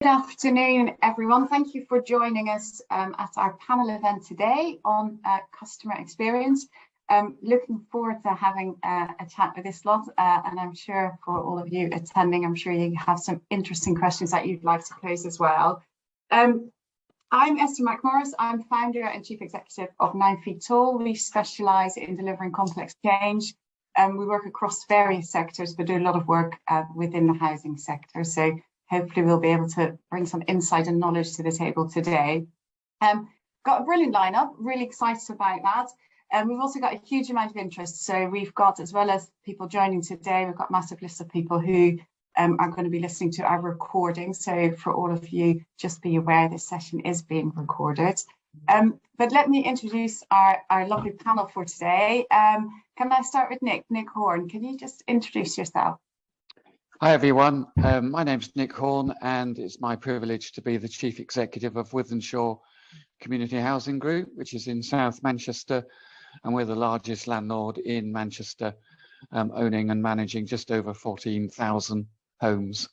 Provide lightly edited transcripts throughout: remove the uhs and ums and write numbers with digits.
Good afternoon, everyone. Thank you for joining us at our panel event today on customer experience. Looking forward to having a chat with this lot, and I'm sure for all of you attending, I'm sure you have some interesting questions that you'd like to pose as well. I'm Esther Mcmorris. I'm founder and chief executive of 9 Feet Tall. We specialise in delivering complex change. We work across various sectors, but do a lot of work within the housing sector. So hopefully we'll be able to bring some insight and knowledge to the table today. Got a brilliant lineup, really excited about that. We've also got a huge amount of interest. So we've got, as well as people joining today, we've got a massive list of people who are going to be listening to our recording. So for all of you, just be aware this session is being recorded. But let me introduce our lovely panel for today. Can I start with Nick Horne? Can you just introduce yourself? Hi everyone, my name's Nick Horne and it's my privilege to be the Chief Executive of Wythenshawe Community Housing Group, which is in South Manchester, and we're the largest landlord in Manchester, owning and managing just over 14,000 homes.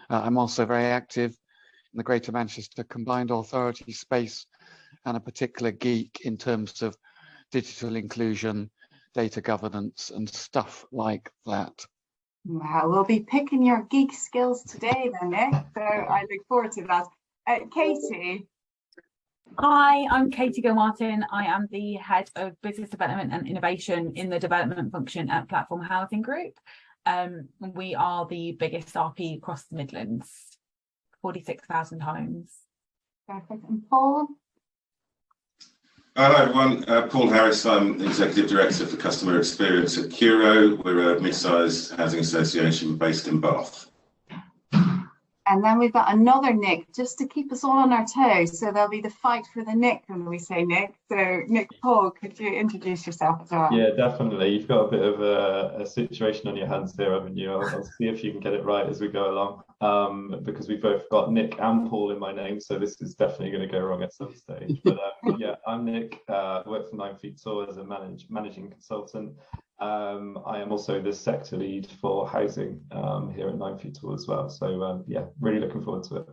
I'm also very active in the Greater Manchester Combined Authority space and a particular geek in terms of digital inclusion, data governance and stuff like that. Wow, we'll be picking your geek skills today then, Nick, so I look forward to that. Katie. Hi, I'm Katie Gilmartin. I am the Head of Business Development and Innovation in the development function at Platform Housing Group. We are the biggest RP across the Midlands, 46,000 homes. Perfect. And Paul? Hello everyone, Paul Harris. I'm Executive Director for Customer Experience at Curo. We're a mid-sized housing association based in Bath. And then we've got another Nick, just to keep us all on our toes. So there'll be the fight for the Nick when we say Nick. So Nick, Paul, could you introduce yourself as well? Yeah, definitely. You've got a bit of a situation on your hands here, haven't you? I'll see if you can get it right as we go along, because we've both got Nick and Paul in my name, so this is definitely going to go wrong at some stage. But yeah, I'm Nick, work for 9 Feet Tall as a managing consultant. I am also the sector lead for housing here at 9 Feet Tall as well. So yeah, really looking forward to it.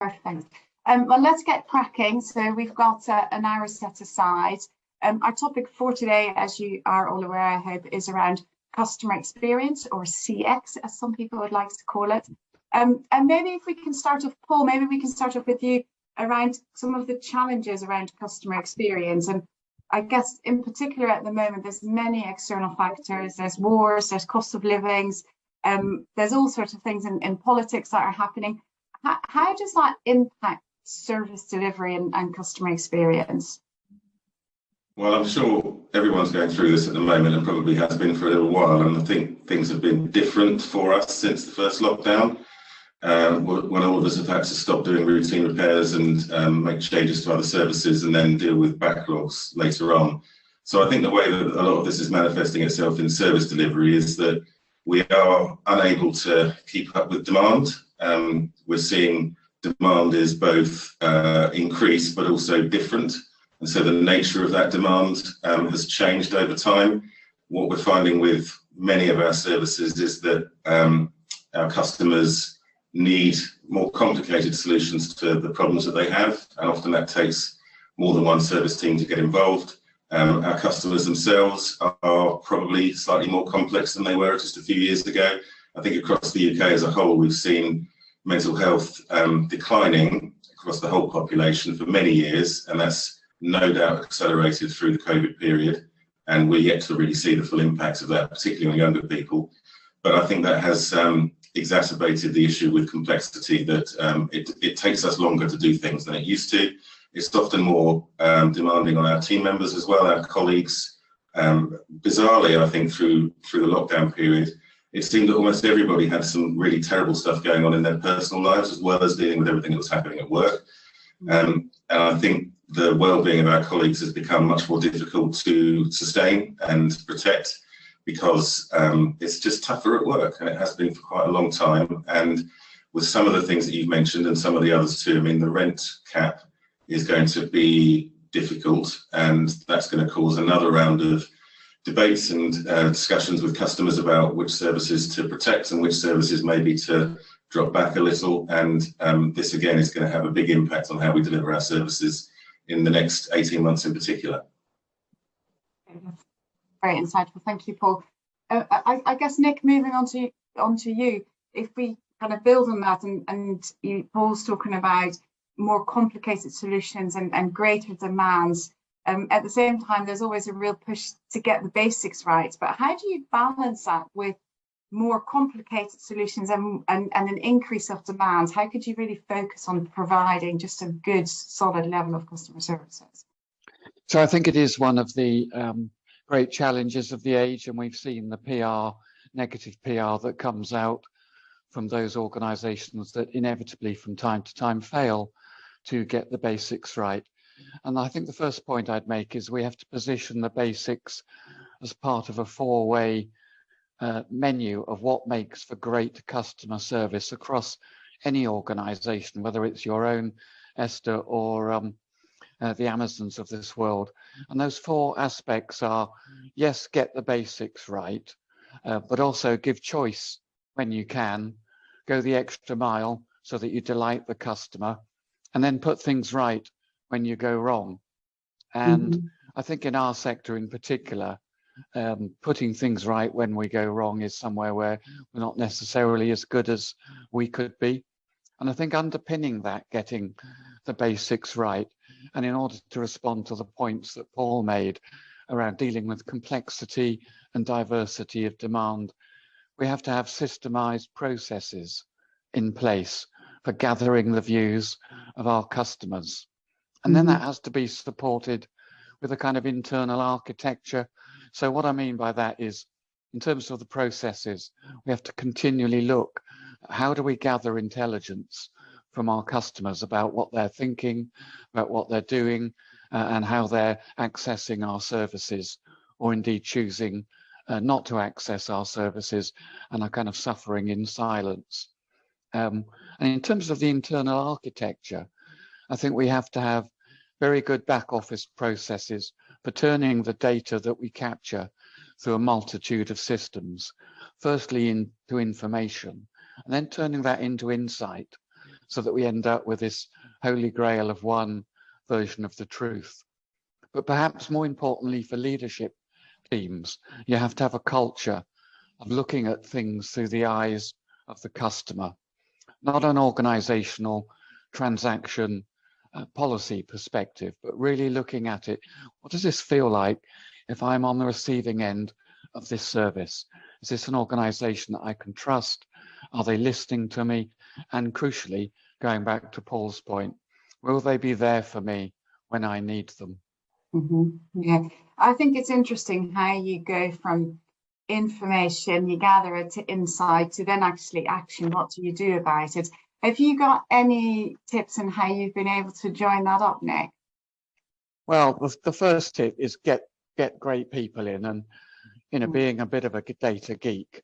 Perfect. Well, let's get cracking. So we've got an hour set aside. Our topic for today, as you are all aware, I hope, is around customer experience, or CX, as some people would like to call it. And maybe if we can start off, Paul, maybe we can start off with you around some of the challenges around customer experience. And I guess in particular at the moment, there's many external factors. There's wars, there's cost of livings, there's all sorts of things in politics that are happening. How does that impact service delivery and customer experience? Well, I'm sure everyone's going through this at the moment and probably has been for a little while. And I think things have been different for us since the first lockdown, when all of us have had to stop doing routine repairs and make changes to other services and then deal with backlogs later on. So I think the way that a lot of this is manifesting itself in service delivery is that we are unable to keep up with demand. We're seeing demand is both increased but also different. And so the nature of that demand has changed over time. What we're finding with many of our services is that our customers need more complicated solutions to the problems that they have, and often that takes more than one service team to get involved. Our customers themselves are probably slightly more complex than they were just a few years ago. I think across the UK as a whole, we've seen mental health declining across the whole population for many years, and that's no doubt accelerated through the COVID period, and we're yet to really see the full impact of that, particularly on younger people. But I think that has exacerbated the issue with complexity, that it takes us longer to do things than it used to. It's often more demanding on our team members as well, our colleagues. Bizarrely, I think through the lockdown period, it seemed that almost everybody had some really terrible stuff going on in their personal lives, as well as dealing with everything that was happening at work. And I think the well-being of our colleagues has become much more difficult to sustain and protect, because it's just tougher at work, and it has been for quite a long time. And with some of the things that you've mentioned and some of the others too, I mean, the rent cap is going to be difficult, and that's going to cause another round of debates and discussions with customers about which services to protect and which services maybe to drop back a little, and this again is going to have a big impact on how we deliver our services in the next 18 months in particular. Very insightful, thank you, Paul. I guess, Nick, moving on to you, if we kind of build on that, and Paul's talking about more complicated solutions and greater demands. At the same time, there's always a real push to get the basics right. But how do you balance that with more complicated solutions and an increase of demands? How could you really focus on providing just a good, solid level of customer services? So I think it is one of the great challenges of the age, and we've seen the PR, negative PR that comes out from those organisations that inevitably from time to time fail to get the basics right. And I think the first point I'd make is we have to position the basics as part of a four-way menu of what makes for great customer service across any organisation, whether it's your own, Esther, or the Amazons of this world. And those four aspects are, yes, get the basics right, but also give choice when you can, go the extra mile so that you delight the customer, and then put things right when you go wrong. And I think in our sector in particular, putting things right when we go wrong is somewhere where we're not necessarily as good as we could be. And I think underpinning that, getting the basics right, and in order to respond to the points that Paul made around dealing with complexity and diversity of demand, we have to have systemized processes in place for gathering the views of our customers. And then that has to be supported with a kind of internal architecture. So what I mean by that is, in terms of the processes, we have to continually look at how do we gather intelligence from our customers about what they're thinking, about what they're doing, and how they're accessing our services, or indeed choosing not to access our services and are kind of suffering in silence. And in terms of the internal architecture, I think we have to have very good back office processes for turning the data that we capture through a multitude of systems, firstly into information, and then turning that into insight, so that we end up with this holy grail of one version of the truth. But perhaps more importantly for leadership teams, you have to have a culture of looking at things through the eyes of the customer, not an organizational transaction policy perspective, but really looking at it. What does this feel like if I'm on the receiving end of this service? Is this an organization that I can trust? Are they listening to me? And crucially, going back to Paul's point, will they be there for me when I need them? Yeah, I think it's interesting how you go from information, you gather it, to insight, to then actually action. What do you do about it? Have you got any tips on how you've been able to join that up, Nick? Well, the first tip is get great people in, and being a bit of a data geek,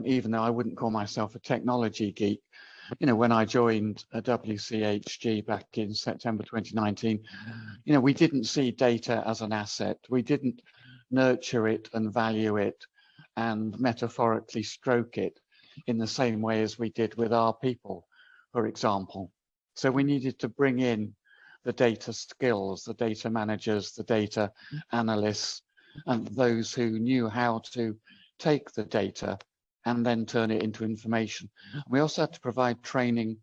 even though I wouldn't call myself a technology geek. When I joined WCHG back in September 2019, we didn't see data as an asset. We didn't nurture it and value it and metaphorically stroke it in the same way as we did with our people, for example. So we needed to bring in the data skills, the data managers, the data analysts, and those who knew how to take the data and then turn it into information. We also had to provide training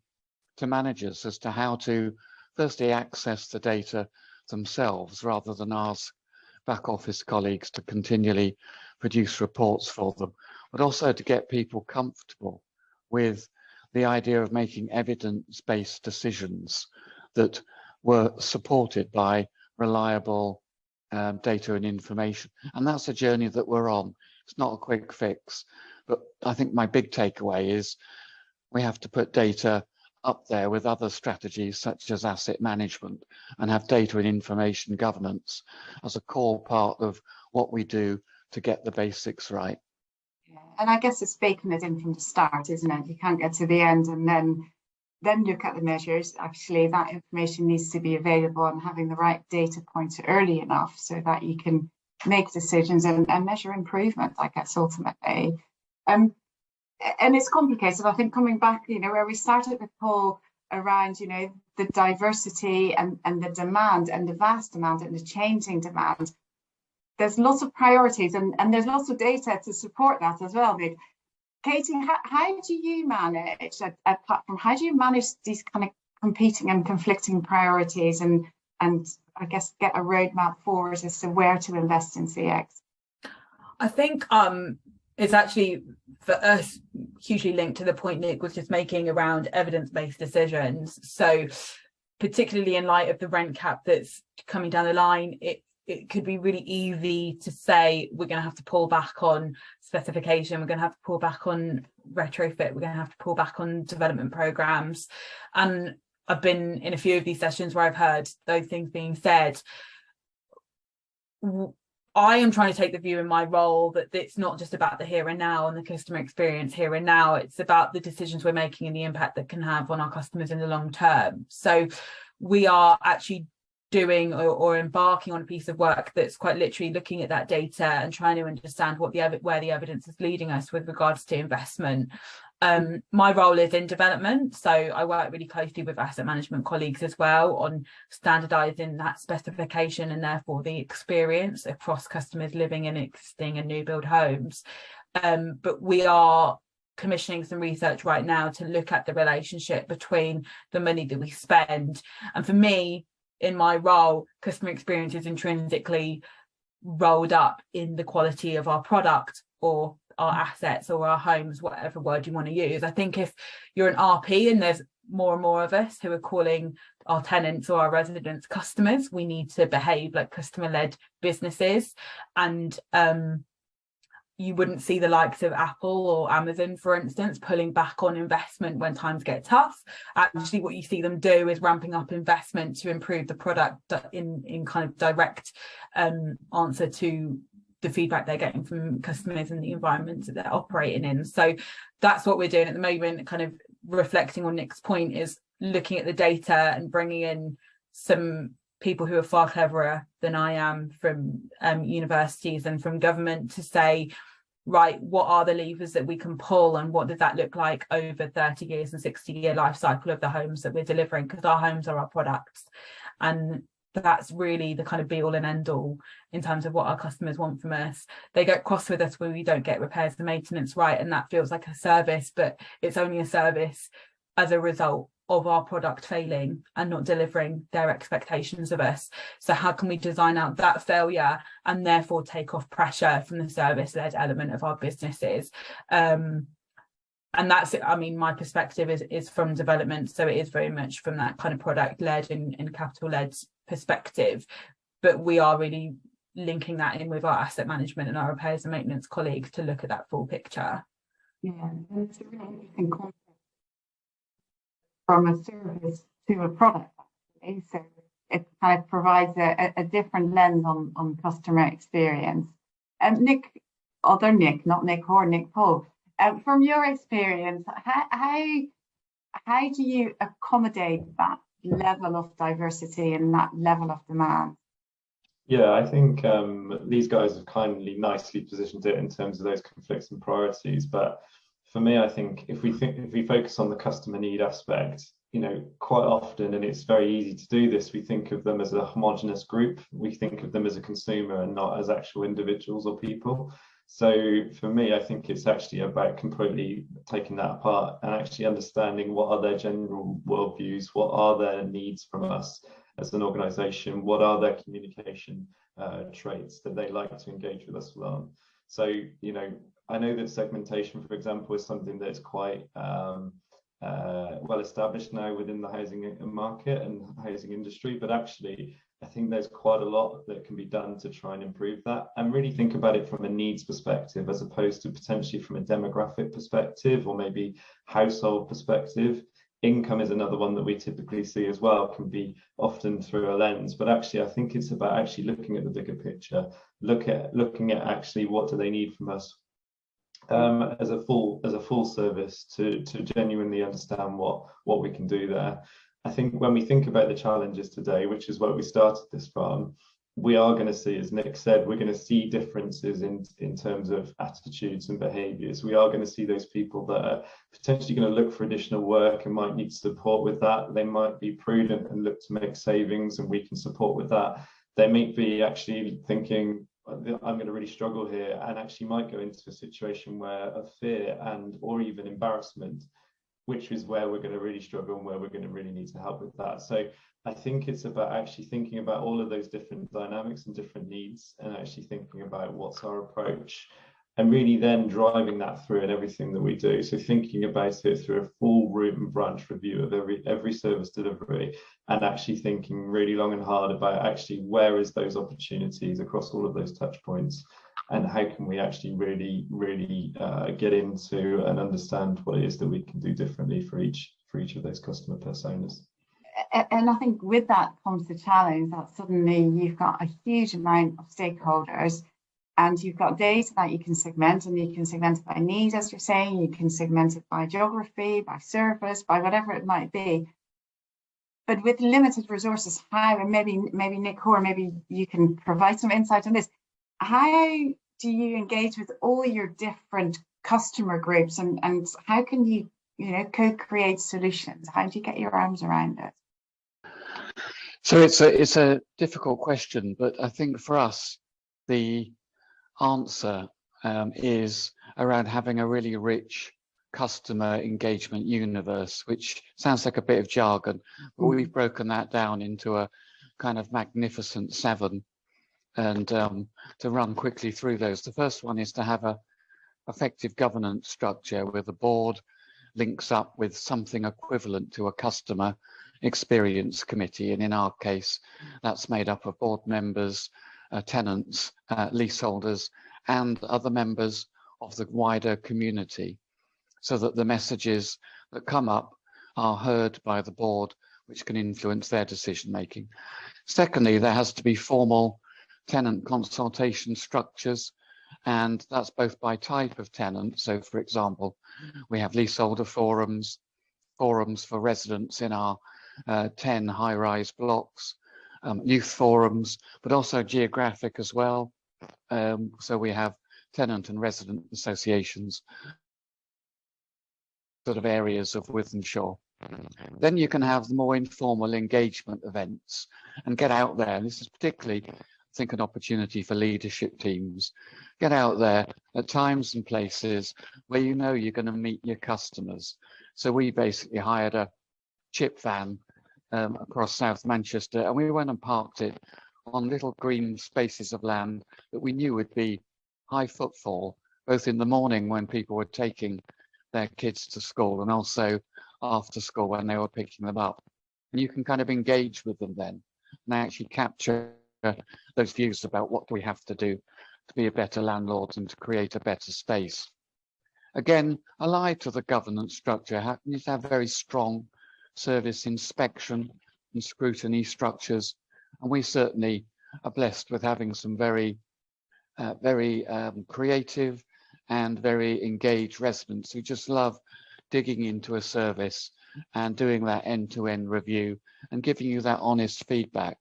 to managers as to how to firstly access the data themselves, rather than ask back office colleagues to continually produce reports for them, but also to get people comfortable with the idea of making evidence-based decisions that were supported by reliable data and information. And that's a journey that we're on. It's not a quick fix, but I think my big takeaway is we have to put data up there with other strategies such as asset management, and have data and information governance as a core part of what we do to get the basics right. Yeah. And I guess it's baking it in from the start, isn't it? You can't get to the end and then look at the measures. Actually, that information needs to be available, and having the right data points early enough so that you can make decisions and measure improvement, I guess, ultimately. and it's complicated. I think coming back, where we started with Paul around, the diversity and the demand and the vast demand and the changing demand. There's lots of priorities and there's lots of data to support that as well. Katie, how do you manage a platform? How do you manage these kind of competing and conflicting priorities and I guess get a roadmap forward as to where to invest in CX? I think it's actually for us hugely linked to the point Nick was just making around evidence-based decisions. So particularly in light of the rent cap that's coming down the line, it could be really easy to say we're going to have to pull back on specification, we're going to have to pull back on retrofit, we're going to have to pull back on development programs. And I've been in a few of these sessions where I've heard those things being said. I am trying to take the view in my role that it's not just about the here and now and the customer experience here and now, it's about the decisions we're making and the impact that can have on our customers in the long term. So we are actually doing or embarking on a piece of work that's quite literally looking at that data and trying to understand where the evidence is leading us with regards to investment. My role is in development, so I work really closely with asset management colleagues as well on standardising that specification and therefore the experience across customers living in existing and new build homes. But we are commissioning some research right now to look at the relationship between the money that we spend. And for me, in my role, customer experience is intrinsically rolled up in the quality of our product or our assets or our homes, whatever word you want to use. I think if you're an RP and there's more and more of us who are calling our tenants or our residents customers, we need to behave like customer-led businesses. And you wouldn't see the likes of Apple or Amazon, for instance, pulling back on investment when times get tough. Actually, what you see them do is ramping up investment to improve the product in kind of direct answer to the feedback they're getting from customers and the environments that they're operating in. So that's what we're doing at the moment, kind of reflecting on Nick's point, is looking at the data and bringing in some people who are far cleverer than I am from universities and from government to say, right, what are the levers that we can pull and what does that look like over 30 years and 60-year life cycle of the homes that we're delivering, because our homes are our products. And that's really the kind of be all and end all in terms of what our customers want from us. They get cross with us when we don't get repairs and maintenance right, and that feels like a service, but it's only a service as a result of our product failing and not delivering their expectations of us. So how can we design out that failure and therefore take off pressure from the service-led element of our businesses? And that's it. I mean, my perspective is from development, so it is very much from that kind of product-led and capital-led perspective, but we are really linking that in with our asset management and our repairs and maintenance colleagues to look at that full picture. Yeah, it's a really interesting concept from a service to a product, actually. So it kind of provides a different lens on customer experience. Nick, although Nick, not Nick Horne, Nick Paul, from your experience, how do you accommodate that level of diversity and that level of demand? Yeah, I think these guys have nicely positioned it in terms of those conflicts and priorities. But for me, I think if we focus on the customer need aspect, quite often, and it's very easy to do this, we think of them as a homogenous group. We think of them as a consumer and not as actual individuals or people. So for me, I think it's actually about completely taking that apart and actually understanding what are their general worldviews, what are their needs from us as an organisation, what are their communication traits that they like to engage with us on. So, I know that segmentation, for example, is something that's quite well established now within the housing market and housing industry, but actually I think there's quite a lot that can be done to try and improve that and really think about it from a needs perspective as opposed to potentially from a demographic perspective or maybe household perspective. Income is another one that we typically see as well, can be often through a lens, but actually I think it's about actually looking at the bigger picture, looking at actually what do they need from us as a full service to genuinely understand what we can do there. I think when we think about the challenges today, which is where we started this from, we are going to see, as Nick said, we're going to see differences in terms of attitudes and behaviours. We are going to see those people that are potentially going to look for additional work and might need support with that. They might be prudent and look to make savings, and we can support with that. They may be actually thinking, I'm going to really struggle here, and actually might go into a situation where of fear and or even embarrassment, which is where we're going to really struggle and where we're going to really need to help with that. So I think it's about actually thinking about all of those different dynamics and different needs, and actually thinking about what's our approach, and really then driving that through in everything that we do. So thinking about it through a full root and branch review of every service delivery, and actually thinking really long and hard about actually where is those opportunities across all of those touch points, and how can we actually really get into and understand what it is that we can do differently for each of those customer personas. And I think with that comes the challenge that suddenly you've got a huge amount of stakeholders, and you've got data that you can segment, and you can segment it by need, as you're saying, you can segment it by geography, by service, by whatever it might be. But with limited resources, how, and maybe Nick Horne, maybe you can provide some insight on this, how do you engage with all your different customer groups, and how can you co-create solutions? How do you get your arms around it? So it's a difficult question, but I think for us the answer is around having a really rich customer engagement universe, which sounds like a bit of jargon, but we've broken that down into a kind of magnificent 7, and to run quickly through those. The first one is to have a effective governance structure where the board links up with something equivalent to a customer experience committee, and in our case that's made up of board members, tenants, leaseholders, and other members of the wider community, so that the messages that come up are heard by the board, which can influence their decision making. Secondly, there has to be formal tenant consultation structures, and that's both by type of tenant. So for example, we have leaseholder forums for residents in our 10 high-rise blocks, youth forums, but also geographic as well. So we have tenant and resident associations, sort of areas of Wythenshawe. Then you can have the more informal engagement events and get out there. And this is particularly, I think, an opportunity for leadership teams. Get out there at times and places where you know you're going to meet your customers. So we basically hired a chip van across South Manchester, and we went and parked it on little green spaces of land that we knew would be high footfall, both in the morning when people were taking their kids to school, and also after school when they were picking them up. And you can kind of engage with them then, and they actually capture those views about what do we have to do to be a better landlord and to create a better space. Again, allied to the governance structure, you need to have very strong service inspection and scrutiny structures, and we certainly are blessed with having some very creative and very engaged residents who just love digging into a service and doing that end-to-end review and giving you that honest feedback.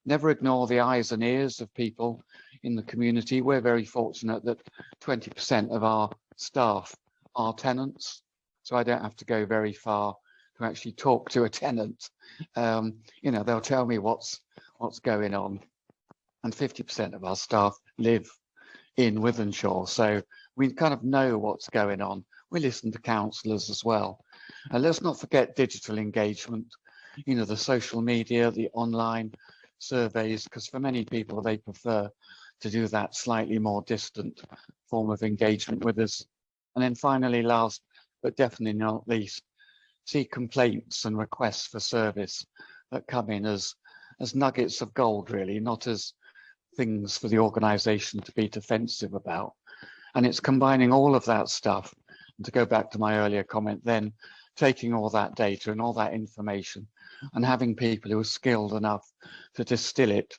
Never ignore the eyes and ears of people in the community. We're very fortunate that 20% of our staff are tenants, so I don't have to go very far to actually talk to a tenant. They'll tell me what's going on, and 50% of our staff live in Wythenshawe, so we kind of know what's going on. We listen to councillors as well. And let's not forget digital engagement, the social media, the online surveys, because for many people they prefer to do that slightly more distant form of engagement with us. And then finally, last but definitely not least, see complaints and requests for service that come in as nuggets of gold, really, not as things for the organisation to be defensive about. And it's combining all of that stuff, and to go back to my earlier comment, then taking all that data and all that information and having people who are skilled enough to distill it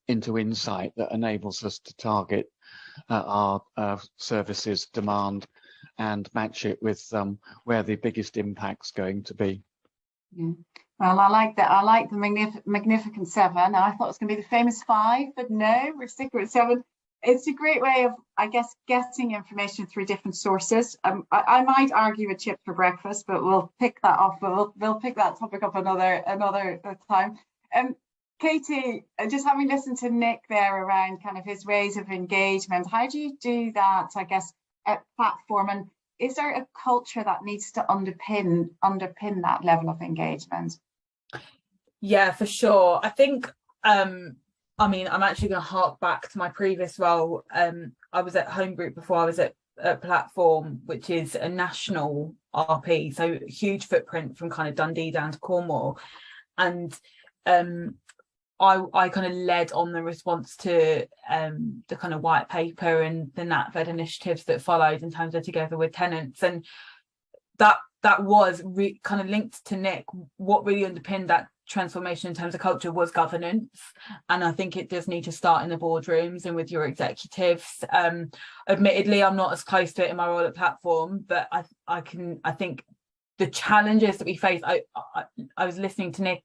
into insight that enables us to target our services demand and match it with where the biggest impact's going to be. Yeah. Well, I like that. I like the magnificent 7. I thought it was going to be the famous 5, but no, we're sticking with 7. It's a great way of, I guess, getting information through different sources. I might argue a chip for breakfast, but we'll pick that off. We'll pick that topic up another time. Katie, just having listened to Nick there around kind of his ways of engagement, how do you do that, I guess, at platform? And is there a culture that needs to underpin that level of engagement? Yeah, for sure. I think, I mean, I'm actually going to hark back to my previous role. I was at Home Group before I was at Platform, which is a national RP, so huge footprint from kind of Dundee down to Cornwall. And I kind of led on the response to the kind of white paper and the NatFed initiatives that followed in terms of Together with Tenants. And that was kind of linked to Nick. What really underpinned that transformation in terms of culture was governance, and I think it does need to start in the boardrooms and with your executives. Admittedly, I'm not as close to it in my role at Platform, but I think the challenges that we face, I was listening to Nick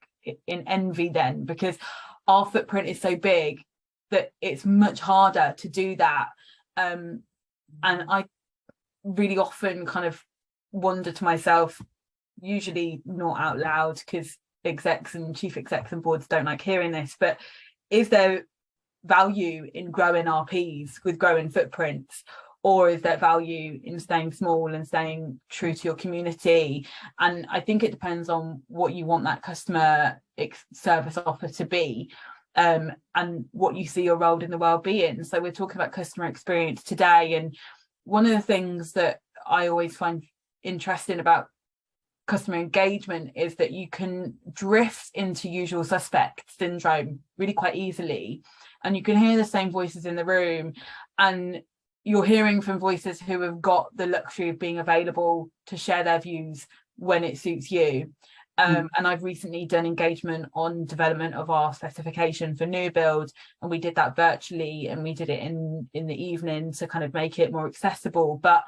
in envy then, because our footprint is so big that it's much harder to do that, and I really often kind of wonder to myself, usually not out loud because execs and chief execs and boards don't like hearing this, but is there value in growing RPs with growing footprints, or is there value in staying small and staying true to your community? And I think it depends on what you want that customer service offer to be, and what you see your role in the world being. So we're talking about customer experience today, and one of the things that I always find interesting about customer engagement is that you can drift into usual suspect syndrome really quite easily, and you can hear the same voices in the room, and you're hearing from voices who have got the luxury of being available to share their views when it suits you. And I've recently done engagement on development of our specification for new build, and we did that virtually, and we did it in the evening to kind of make it more accessible. But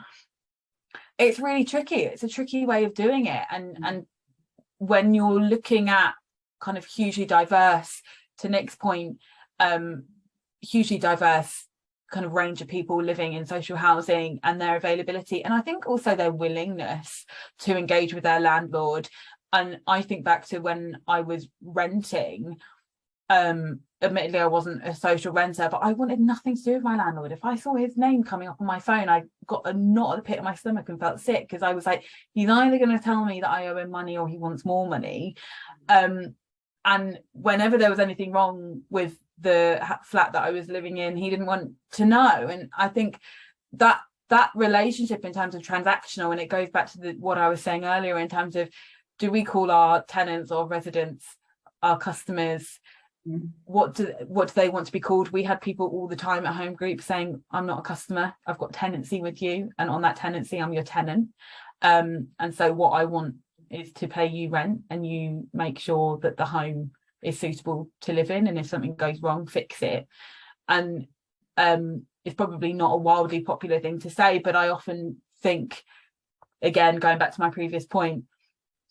it's really tricky. It's a tricky way of doing it. And when you're looking at kind of hugely diverse, to Nick's point, hugely diverse kind of range of people living in social housing and their availability, and I think also their willingness to engage with their landlord. And I think back to when I was renting, admittedly I wasn't a social renter, but I wanted nothing to do with my landlord. If I saw his name coming up on my phone, I got a knot at the pit of my stomach and felt sick, because I was like, he's either going to tell me that I owe him money or he wants more money. And whenever there was anything wrong with the flat that I was living in, he didn't want to know. And I think that relationship in terms of transactional, and it goes back to what I was saying earlier in terms of, do we call our tenants or residents our customers? What do they want to be called? We had people all the time at Home Group saying, I'm not a customer, I've got tenancy with you, and on that tenancy I'm your tenant, and so what I want is to pay you rent, and you make sure that the home is suitable to live in, and if something goes wrong, fix it. And it's probably not a wildly popular thing to say, but I often think, again, going back to my previous point,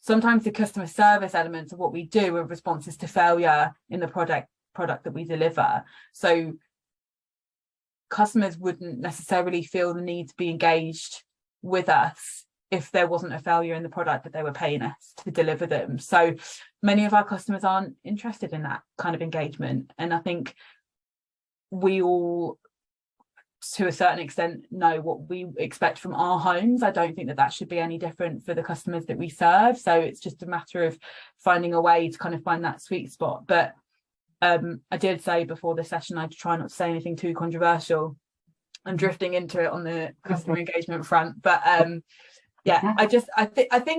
sometimes the customer service elements of what we do are responses to failure in the product that we deliver. So customers wouldn't necessarily feel the need to be engaged with us if there wasn't a failure in the product that they were paying us to deliver them. So many of our customers aren't interested in that kind of engagement. And I think we all, to a certain extent, know what we expect from our homes. I don't think that should be any different for the customers that we serve. So it's just a matter of finding a way to kind of find that sweet spot. But I did say before the session, I'd try not to say anything too controversial. I'm drifting into it on the customer engagement front, but yeah, I think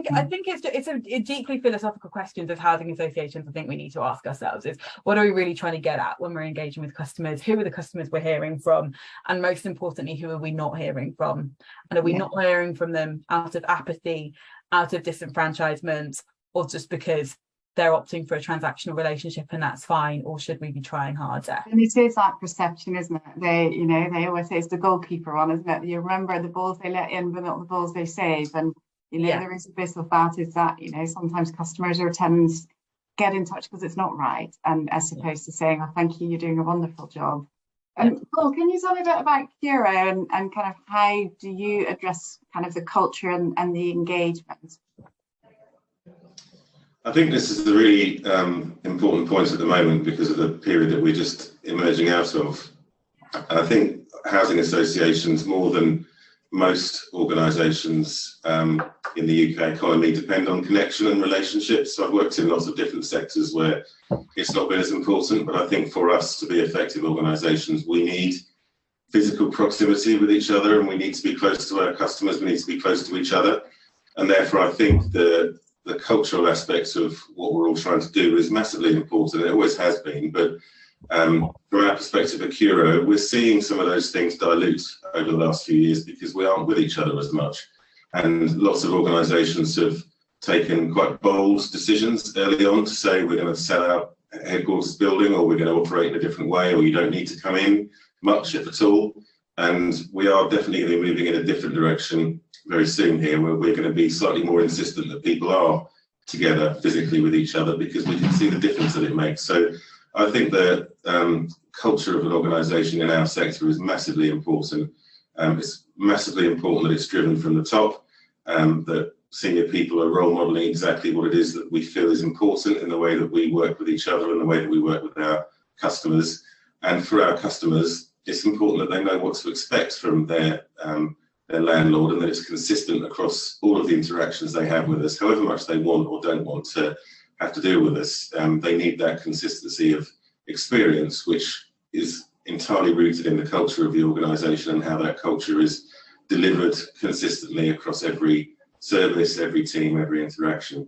it's a deeply philosophical question of housing associations. I think we need to ask ourselves is, what are we really trying to get at when we're engaging with customers? Who are the customers we're hearing from? And most importantly, who are we not hearing from? And are we not hearing from them out of apathy, out of disenfranchisement, or just because they're opting for a transactional relationship and that's fine? Or should we be trying harder? And it is that perception, isn't it? They always say it's the goalkeeper one, isn't it? You remember the balls they let in, but not the balls they save. And there is a bit of that, is that sometimes customers or tenants get in touch because it's not right, and as opposed to saying, oh, thank you, you're doing a wonderful job. Paul, can you tell me a bit about Curo and kind of how do you address kind of the culture and the engagement? I think this is a really important point at the moment because of the period that we're just emerging out of. I think housing associations, more than most organisations in the UK economy, depend on connection and relationships. So I've worked in lots of different sectors where it's not been as important, but I think for us to be effective organisations, we need physical proximity with each other, and we need to be close to our customers, we need to be close to each other. And therefore I think the cultural aspects of what we're all trying to do is massively important. It always has been, but from our perspective at Curo, we're seeing some of those things dilute over the last few years because we aren't with each other as much. And lots of organisations have taken quite bold decisions early on to say we're going to sell our headquarters building, or we're going to operate in a different way, or you don't need to come in much, if at all. And we are definitely going to be moving in a different direction very soon here, where we're going to be slightly more insistent that people are together physically with each other because we can see the difference that it makes. So I think the culture of an organisation in our sector is massively important. It's massively important that it's driven from the top, that senior people are role modelling exactly what it is that we feel is important in the way that we work with each other and the way that we work with our customers. And for our customers, it's important that they know what to expect from their landlord, and that it's consistent across all of the interactions they have with us, however much they want or don't want to have to deal with us. They need that consistency of experience, which is entirely rooted in the culture of the organisation and how that culture is delivered consistently across every service, every team, every interaction.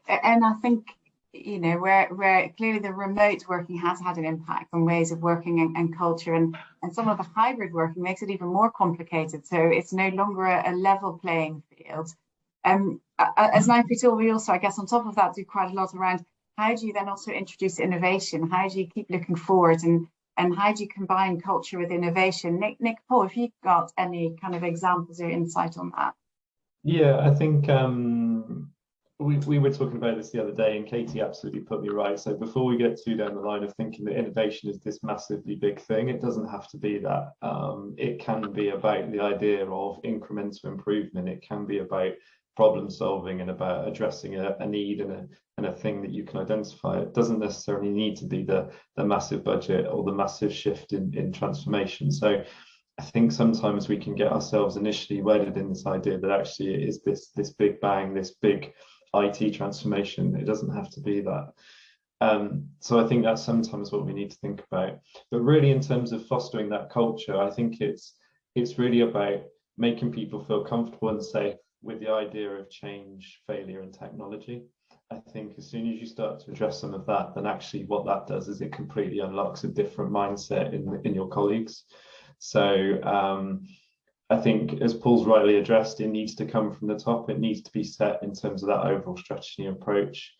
And I think, you know, where clearly the remote working has had an impact on ways of working and culture, and some of the hybrid working makes it even more complicated. So it's no longer a level playing field. As 932, we also, I guess, on top of that, do quite a lot around how do you then also introduce innovation? How do you keep looking forward, and how do you combine culture with innovation? Nick, Paul, if you've got any kind of examples or insight on that. Yeah, I think we were talking about this the other day, and Katie absolutely put me right. So before we get too down the line of thinking that innovation is this massively big thing, it doesn't have to be that. It can be about the idea of incremental improvement. It can be about problem solving and about addressing a need and a thing that you can identify. It doesn't necessarily need to be the massive budget or the massive shift in transformation. So I think sometimes we can get ourselves initially wedded in this idea that actually it is this big bang, this big IT transformation. It doesn't have to be that. So I think that's sometimes what we need to think about. But really, in terms of fostering that culture, I think it's really about making people feel comfortable and safe with the idea of change, failure, and technology. I think as soon as you start to address some of that, then actually what that does is it completely unlocks a different mindset in your colleagues. So I think, as Paul's rightly addressed, it needs to come from the top. It needs to be set in terms of that overall strategy and approach.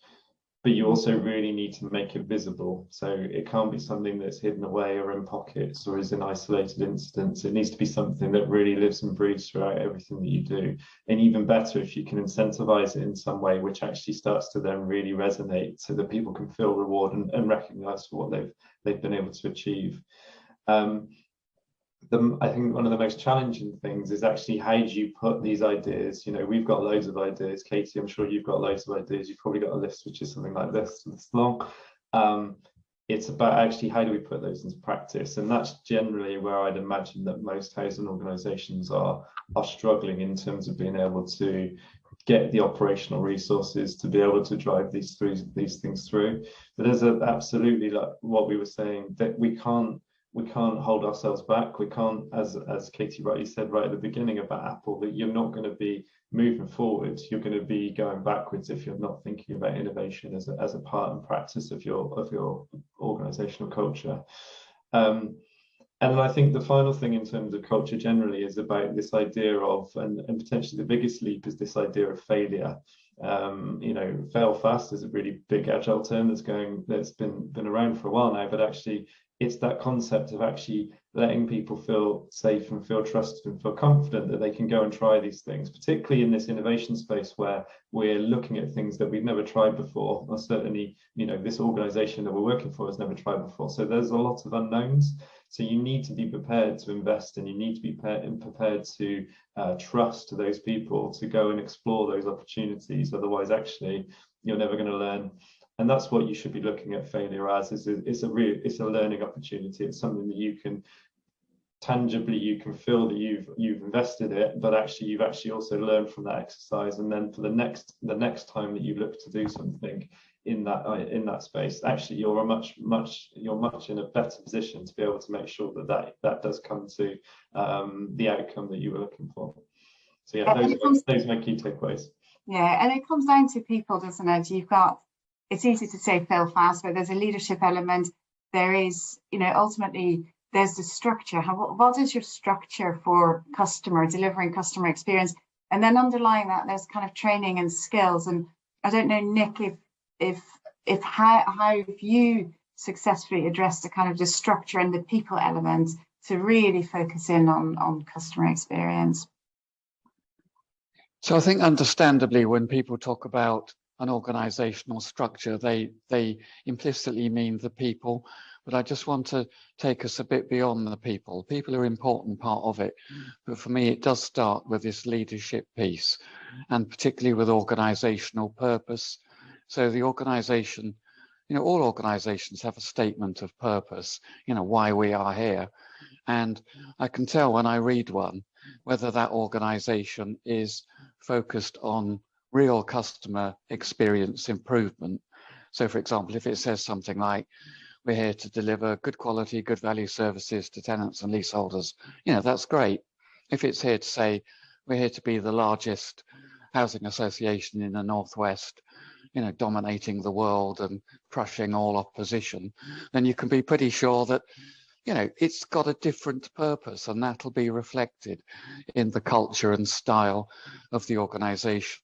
But you also really need to make it visible. So it can't be something that's hidden away or in pockets or is in isolated incidents. It needs to be something that really lives and breathes throughout everything that you do. And even better, if you can incentivize it in some way, which actually starts to then really resonate so that people can feel reward and recognize for what they've been able to achieve. I think one of the most challenging things is actually how do you put these ideas, you know, we've got loads of ideas. Katie, I'm sure you've got loads of ideas. You've probably got a list which is something like this long. It's about actually how do we put those into practice, and that's generally where I'd imagine that most housing organisations are struggling in terms of being able to get the operational resources to be able to drive these things through. But there's absolutely, like what we were saying, that we can't hold ourselves back. We can't, as Katie rightly said right at the beginning about Apple, that you're not going to be moving forward. You're going to be going backwards if you're not thinking about innovation as a part and practice of your organisational culture. And I think the final thing in terms of culture generally is about this idea of, and potentially the biggest leap is this idea of failure. You know, fail fast is a really big agile term that's been around for a while now, but actually it's that concept of actually letting people feel safe and feel trusted and feel confident that they can go and try these things, particularly in this innovation space where we're looking at things that we've never tried before, or certainly, you know, this organization that we're working for has never tried before. So there's a lot of unknowns. So you need to be prepared to invest, and you need to be prepared to trust those people to go and explore those opportunities. Otherwise, actually, you're never going to learn. And that's what you should be looking at failure as. It's a learning opportunity. It's something that you can tangibly, you can feel that you've invested it, but actually you've actually also learned from that exercise. And then for the next time that you look to do something in that space, actually you're much in a better position to be able to make sure that does come to the outcome that you were looking for. So yeah, those are my key takeaways. Yeah, and it comes down to people, doesn't it? It's easy to say fail fast, but there's a leadership element. There is, you know, ultimately there's the structure. What is your structure for delivering customer experience? And then underlying that, there's kind of training and skills. And I don't know, Nick, if how you successfully address the kind of the structure and the people element to really focus in on customer experience. So I think understandably when people talk about an organizational structure, they implicitly mean the people, but I just want to take us a bit beyond the people. People are an important part of it, but for me it does start with this leadership piece, and particularly with organizational purpose. So the organization, you know, all organizations have a statement of purpose, you know, why we are here. And I can tell when I read one whether that organization is focused on real customer experience improvement. So for example, if it says something like, we're here to deliver good quality, good value services to tenants and leaseholders, you know, that's great. If it's here to say, we're here to be the largest housing association in the Northwest, you know, dominating the world and crushing all opposition, then you can be pretty sure that, you know, it's got a different purpose, and that'll be reflected in the culture and style of the organization.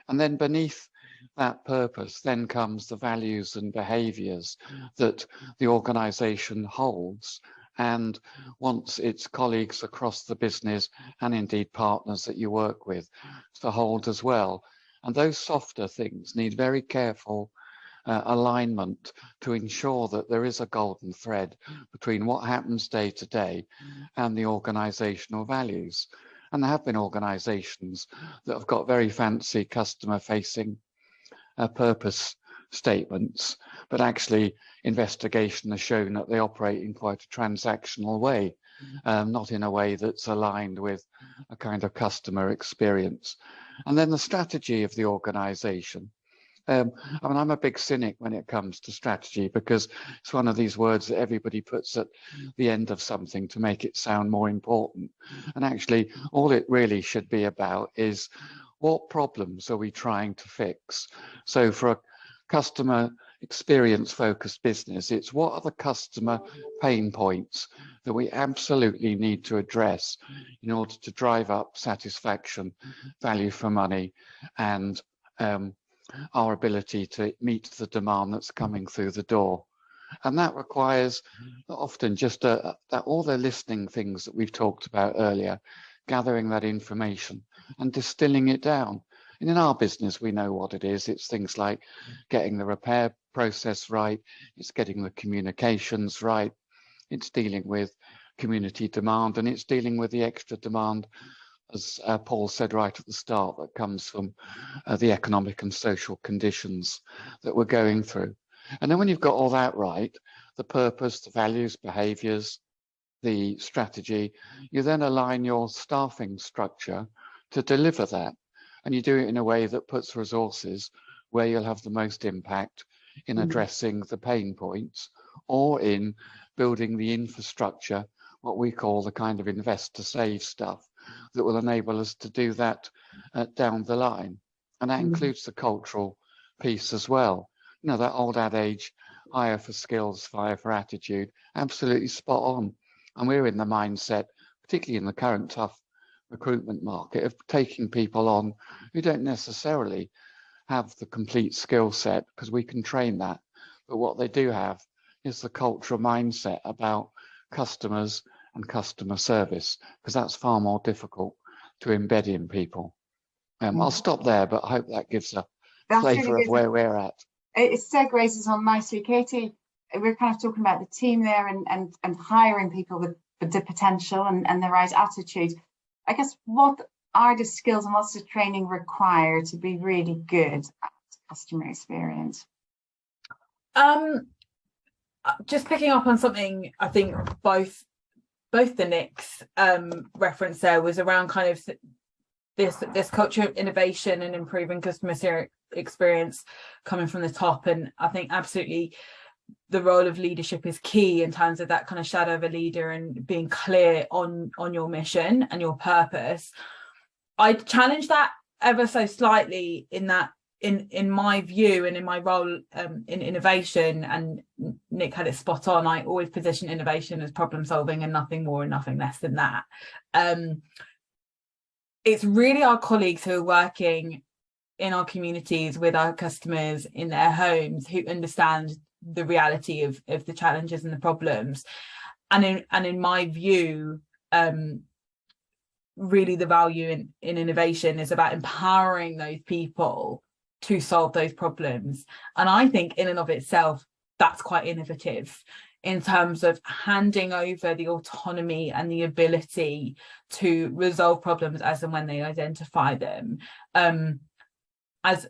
And then beneath that purpose then comes the values and behaviors that the organization holds and wants its colleagues across the business, and indeed partners that you work with, to hold as well. And those softer things need very careful alignment to ensure that there is a golden thread between what happens day to day and the organizational values. And there have been organizations that have got very fancy customer facing purpose statements, but actually investigation has shown that they operate in quite a transactional way, not in a way that's aligned with a kind of customer experience. And then the strategy of the organization. I mean, I'm a big cynic when it comes to strategy, because it's one of these words that everybody puts at the end of something to make it sound more important. And actually, all it really should be about is what problems are we trying to fix? So for a customer experience focused business, it's what are the customer pain points that we absolutely need to address in order to drive up satisfaction, value for money, and our ability to meet the demand that's coming through the door. And that requires often just that all the listening things that we've talked about earlier, gathering that information and distilling it down. And in our business, we know what it is. It's things like getting the repair process right. It's getting the communications right. It's dealing with community demand, and it's dealing with the extra demand, as Paul said right at the start, that comes from the economic and social conditions that we're going through. And then when you've got all that right, the purpose, the values, behaviors, the strategy, you then align your staffing structure to deliver that. And you do it in a way that puts resources where you'll have the most impact in addressing the pain points, or in building the infrastructure, what we call the kind of invest to save stuff, that will enable us to do that down the line. And that includes the cultural piece as well. You know, that old adage, hire for skills, fire for attitude, absolutely spot on. And we're in the mindset, particularly in the current tough recruitment market, of taking people on who don't necessarily have the complete skill set, because we can train that. But what they do have is the cultural mindset about customers and customer service, because that's far more difficult to embed in people. I'll stop there, but I hope that gives a flavour of where we're at. It segues us on nicely, Katie. We're kind of talking about the team there and hiring people with the potential and the right attitude. I guess, what are the skills and what's the training required to be really good at customer experience? Just picking up on something, I think both the Nick's reference there was around kind of this culture of innovation and improving customer experience coming from the top. And I think absolutely the role of leadership is key in terms of that kind of shadow of a leader and being clear on your mission and your purpose. I challenge that ever so slightly in that in my view and in my role in innovation, and Nick had it spot on, I always position innovation as problem solving and nothing more and nothing less than that. It's really our colleagues who are working in our communities with our customers in their homes who understand the reality of the challenges and the problems. And in my view, really the value in innovation is about empowering those people to solve those problems. And I think in and of itself, that's quite innovative in terms of handing over the autonomy and the ability to resolve problems as and when they identify them. As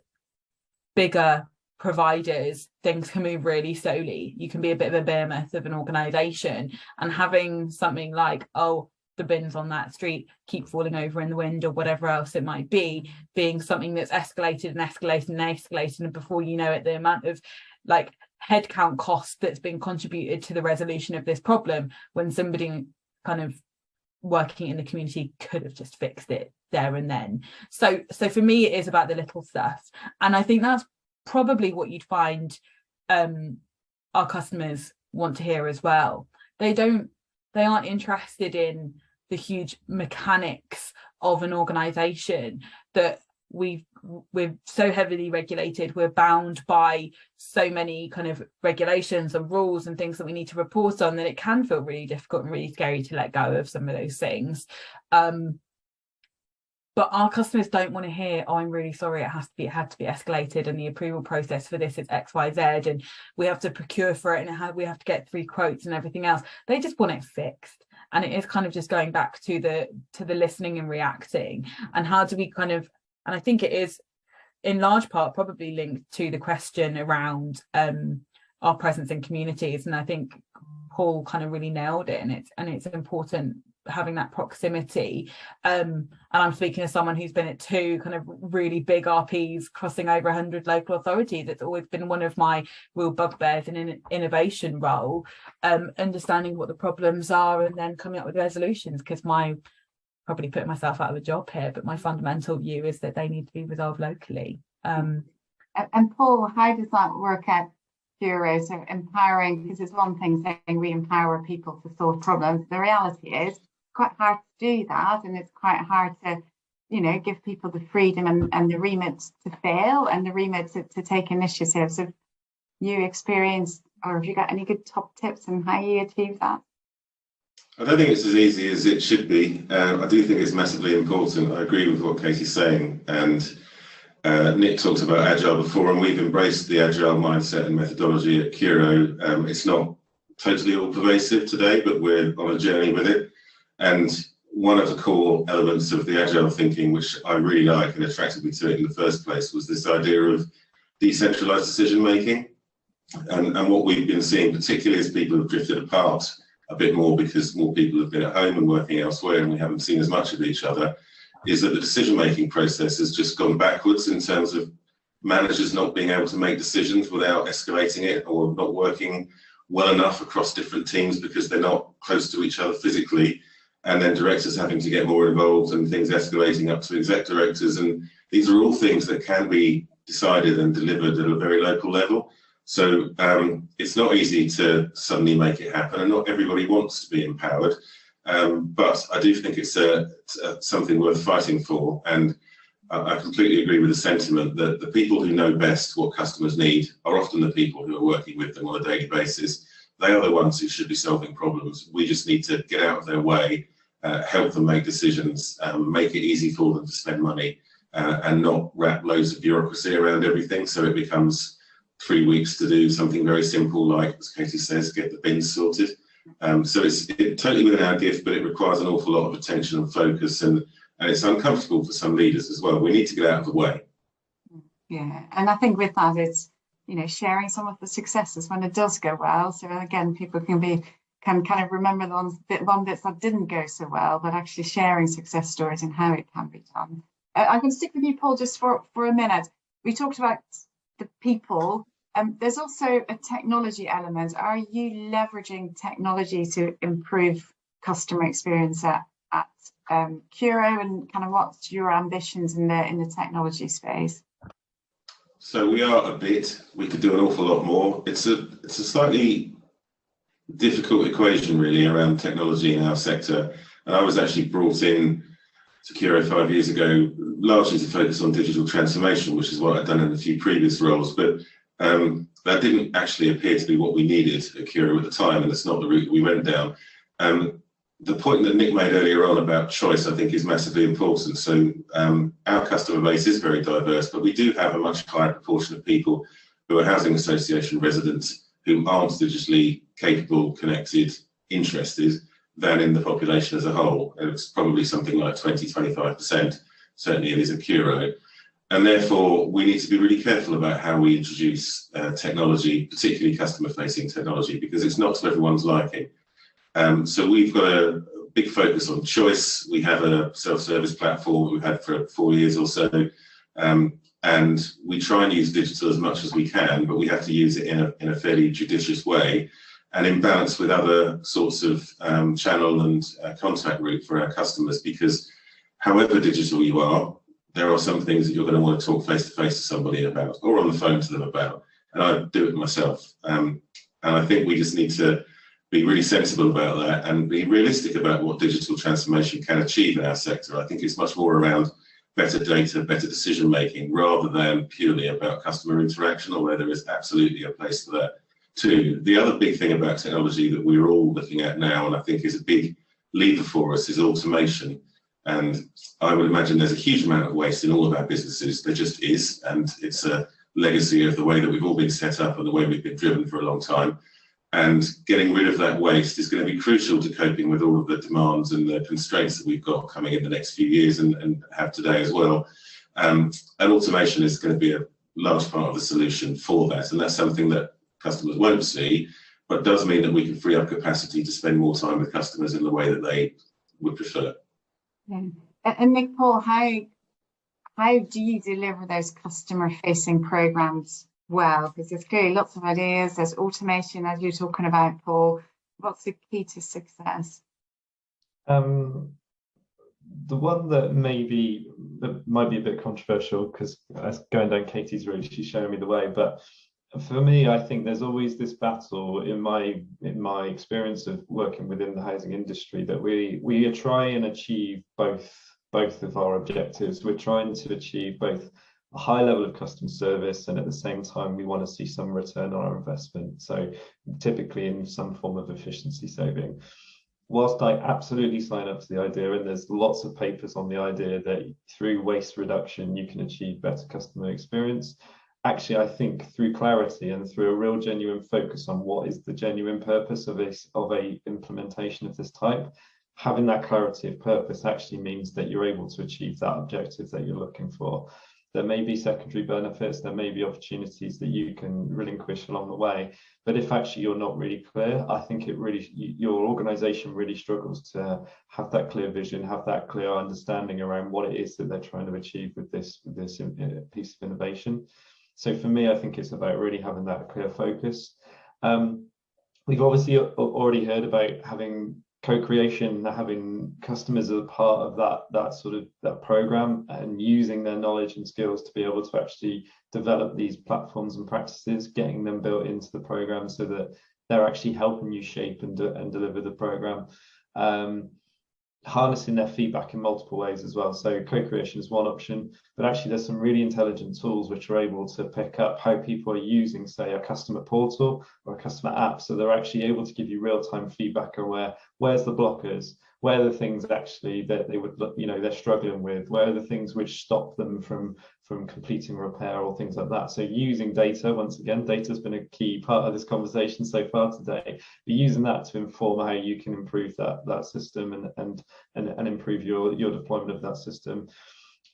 bigger providers, things can move really slowly. You can be a bit of a behemoth of an organisation, and having something like, oh, the bins on that street keep falling over in the wind or whatever else it might be, being something that's escalated and escalated and escalated, and before you know it, the amount of like headcount cost that's been contributed to the resolution of this problem, when somebody kind of working in the community could have just fixed it there and then. So for me, it is about the little stuff, and I think that's probably what you'd find our customers want to hear as well. They aren't interested in the huge mechanics of an organization that we're so heavily regulated. We're bound by so many kind of regulations and rules and things that we need to report on, that it can feel really difficult and really scary to let go of some of those things. But our customers don't want to hear, oh, I'm really sorry, it had to be escalated, and the approval process for this is X, Y, Z, and we have to procure for it, and we have to get 3 quotes and everything else. They just want it fixed. And it is kind of just going back to the listening and reacting, and how do we kind of, and I think it is in large part probably linked to the question around our presence in communities. And I think Paul kind of really nailed it, and it's important having that proximity. And I'm speaking as someone who's been at 2 kind of really big RPs crossing over 100 local authorities. It's always been one of my real bugbears in an innovation role, understanding what the problems are and then coming up with resolutions, because probably putting myself out of a job here, but my fundamental view is that they need to be resolved locally. And Paul, how does that work at Curo? So empowering, because it's one thing saying we empower people to solve problems. The reality is quite hard to do that, and it's quite hard to, give people the freedom and the remit to fail and the remit to take initiatives. Have you experienced, or have you got any good top tips on how you achieve that? I don't think it's as easy as it should be. I do think it's massively important. I agree with what Katie's saying, and Nick talked about Agile before, and we've embraced the Agile mindset and methodology at Curo. It's not totally all pervasive today, but we're on a journey with it. And one of the core elements of the Agile thinking, which I really like and attracted me to it in the first place, was this idea of decentralized decision making. And what we've been seeing, particularly as people have drifted apart a bit more because more people have been at home and working elsewhere, and we haven't seen as much of each other, is that the decision-making process has just gone backwards in terms of managers not being able to make decisions without escalating it, or not working well enough across different teams because they're not close to each other physically, and then directors having to get more involved and things escalating up to exec directors. And these are all things that can be decided and delivered at a very local level. So it's not easy to suddenly make it happen, and not everybody wants to be empowered. But I do think it's something worth fighting for, and I completely agree with the sentiment that the people who know best what customers need are often the people who are working with them on a daily basis, They are the ones who should be solving problems. We just need to get out of their way, help them make decisions, make it easy for them to spend money, and not wrap loads of bureaucracy around everything, so it becomes 3 weeks to do something very simple, like, as Katie says, get the bins sorted. So it's totally within our gift, but it requires an awful lot of attention and focus, and it's uncomfortable for some leaders as well. We need to get out of the way. Yeah, and I think with that, it's, you know, sharing some of the successes when it does go well. So again, people can kind of remember the one bits that didn't go so well, but actually sharing success stories and how it can be done. I'm going to stick with you, Paul, just for a minute. We talked about the people. There's also a technology element. Are you leveraging technology to improve customer experience at Curo, and kind of what's your ambitions in the technology space? So we are a bit. We could do an awful lot more. It's a slightly difficult equation really around technology in our sector. And I was actually brought in to Curo 5 years ago, largely to focus on digital transformation, which is what I'd done in a few previous roles. But that didn't actually appear to be what we needed at Curo at the time, and it's not the route we went down. The point that Nick made earlier on about choice, I think, is massively important. So our customer base is very diverse, but we do have a much higher proportion of people who are housing association residents who aren't digitally capable, connected, interested, than in the population as a whole. It's probably something like 20–25%, certainly it is at Curo. And therefore, we need to be really careful about how we introduce technology, particularly customer-facing technology, because it's not to everyone's liking. So we've got a big focus on choice. We have a self-service platform we've had for 4 years or so, and we try and use digital as much as we can, but we have to use it in a fairly judicious way and in balance with other sorts of channel and contact route for our customers, because however digital you are, there are some things that you're going to want to talk face-to-face to somebody about, or on the phone to them about, and I do it myself. And I think we just need to be really sensible about that and be realistic about what digital transformation can achieve in our sector. I think it's much more around better data, better decision making, rather than purely about customer interaction, although there is absolutely a place for that too. The other big thing about technology that we're all looking at now, and I think is a big lever for us, is automation. And I would imagine there's a huge amount of waste in all of our businesses. There just is, and it's a legacy of the way that we've all been set up and the way we've been driven for a long time. And getting rid of that waste is going to be crucial to coping with all of the demands and the constraints that we've got coming in the next few years and have today as well. And automation is going to be a large part of the solution for that. And that's something that customers won't see, but does mean that we can free up capacity to spend more time with customers in the way that they would prefer. Yeah. And Nick, Paul, how do you deliver those customer-facing programs well? Because there's clearly lots of ideas. There's automation, as you're talking about, Paul. What's the key to success? The one that might be a bit controversial, because going down Katie's route, she's showing me the way. But for me, I think there's always this battle in my experience of working within the housing industry, that we try and achieve both of our objectives. We're trying to achieve both a high level of customer service, and at the same time we want to see some return on our investment, so typically in some form of efficiency saving. Whilst I absolutely sign up to the idea, and there's lots of papers on the idea that through waste reduction you can achieve better customer experience, actually I think through clarity and through a real genuine focus on what is the genuine purpose of a implementation of this type, having that clarity of purpose actually means that you're able to achieve that objective that you're looking for. There may be secondary benefits, there may be opportunities that you can relinquish along the way, but if actually you're not really clear, I think your organisation really struggles to have that clear vision, have that clear understanding around what it is that they're trying to achieve with this piece of innovation. So for me, I think it's about really having that clear focus. We've obviously already heard about having co-creation, having customers as a part of that program, and using their knowledge and skills to be able to actually develop these platforms and practices, getting them built into the program so that they're actually helping you shape and deliver the program. harnessing their feedback in multiple ways as well. So co-creation is one option, but actually there's some really intelligent tools which are able to pick up how people are using, say, a customer portal or a customer app. So they're actually able to give you real-time feedback on where's the blockers, where are the things actually that they would, you know, they're struggling with, where are the things which stop them from completing repair or things like that. So using data, once again, data's been a key part of this conversation so far today, but using that to inform how you can improve that system and improve your deployment of that system.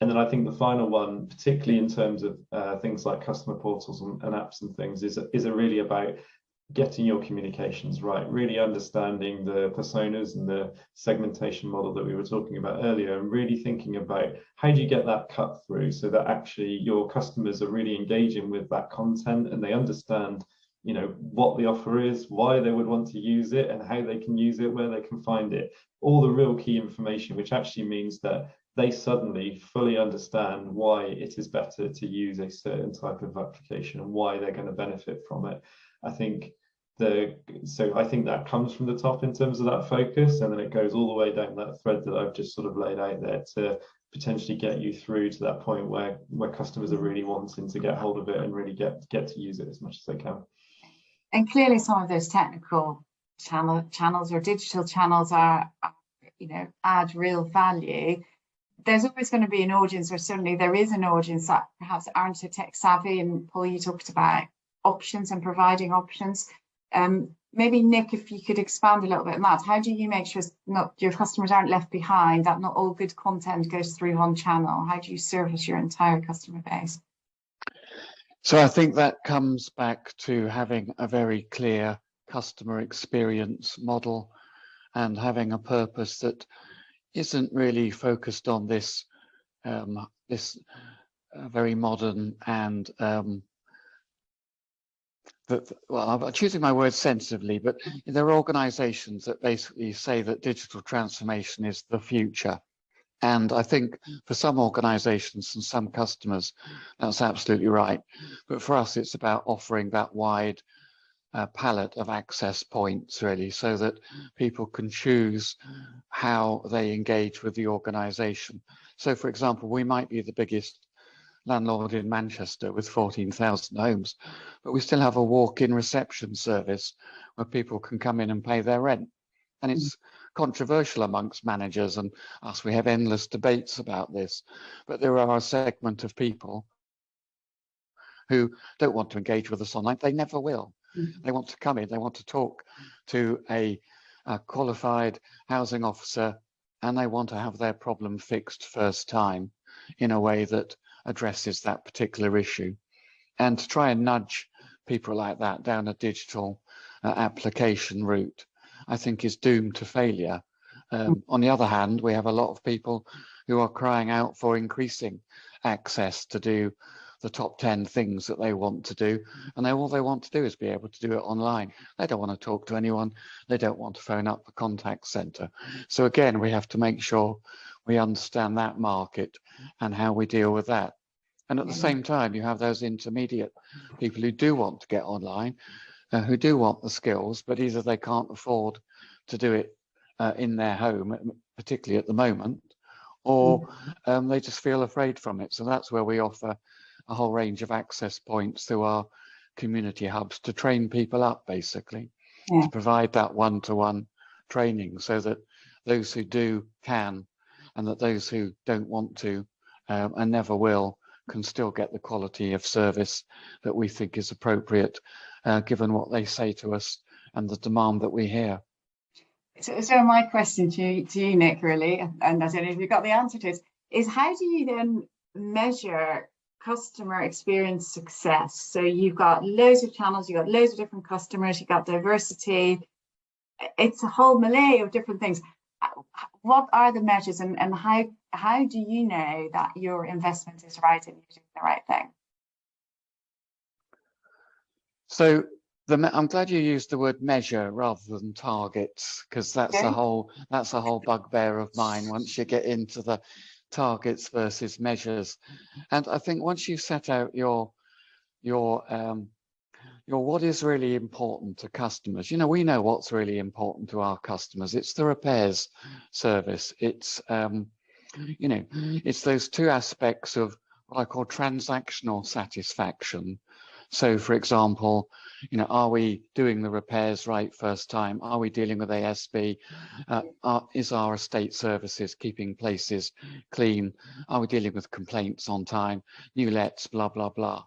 And then I think the final one, particularly in terms of things like customer portals and apps and things, is really about getting your communications right, really understanding the personas and the segmentation model that we were talking about earlier, and really thinking about how do you get that cut through so that actually your customers are really engaging with that content and they understand, you know, what the offer is, why they would want to use it, and how they can use it, where they can find it, all the real key information, which actually means that they suddenly fully understand why it is better to use a certain type of application and why they're going to benefit from it. I think that comes from the top in terms of that focus, and then it goes all the way down that thread that I've just sort of laid out there to potentially get you through to that point where customers are really wanting to get hold of it and really get to use it as much as they can. And clearly some of those technical channels or digital channels are, you know, add real value. There's always going to be an audience, or certainly there is an audience that perhaps aren't so tech savvy, and Paul, you talked about options and providing options. Maybe Nick, if you could expand a little bit on that, how do you make sure your customers aren't left behind, that not all good content goes through one channel? How do you service your entire customer base? So I think that comes back to having a very clear customer experience model and having a purpose that isn't really focused on this very modern and well, I'm choosing my words sensitively, but there are organizations that basically say that digital transformation is the future. And I think for some organizations and some customers, that's absolutely right. But for us, it's about offering that wide palette of access points, really, so that people can choose how they engage with the organization. So, for example, we might be the biggest landlord in Manchester with 14,000 homes, but we still have a walk-in reception service where people can come in and pay their rent. And it's controversial amongst managers and us. We have endless debates about this, but there are a segment of people who don't want to engage with us online. They never will. They want to come in, they want to talk to a qualified housing officer, and they want to have their problem fixed first time in a way that addresses that particular issue. And to try and nudge people like that down a digital application route, I think is doomed to failure. On the other hand, we have a lot of people who are crying out for increasing access to do the top 10 things that they want to do, and all they want to do is be able to do it online. They don't want to talk to anyone. They don't want to phone up the contact center. So again, we have to make sure we understand that market and how we deal with that. And at the same time, you have those intermediate people who do want to get online, who do want the skills, but either they can't afford to do it in their home, particularly at the moment, or they just feel afraid from it. So that's where we offer a whole range of access points through our community hubs to train people up, basically, to provide that one-to-one training so that those who do can, and that those who don't want to and never will can still get the quality of service that we think is appropriate, given what they say to us and the demand that we hear. So my question to you, Nick, really, and I don't know if you've got the answer to it, is how do you then measure customer experience success? So you've got loads of channels, you've got loads of different customers, you've got diversity, it's a whole melee of different things. What are the measures, and how do you know that your investment is right and you're doing the right thing? So I'm glad you used the word measure rather than targets, because that's a whole bugbear of mine once you get into the targets versus measures. And I think once you set out your what is really important to customers. You know, we know what's really important to our customers. It's the repairs service. It's, you know, it's those two aspects of what I call transactional satisfaction. So, for example, you know, are we doing the repairs right first time? Are we dealing with ASB? Is our estate services keeping places clean? Are we dealing with complaints on time? New lets, blah, blah, blah.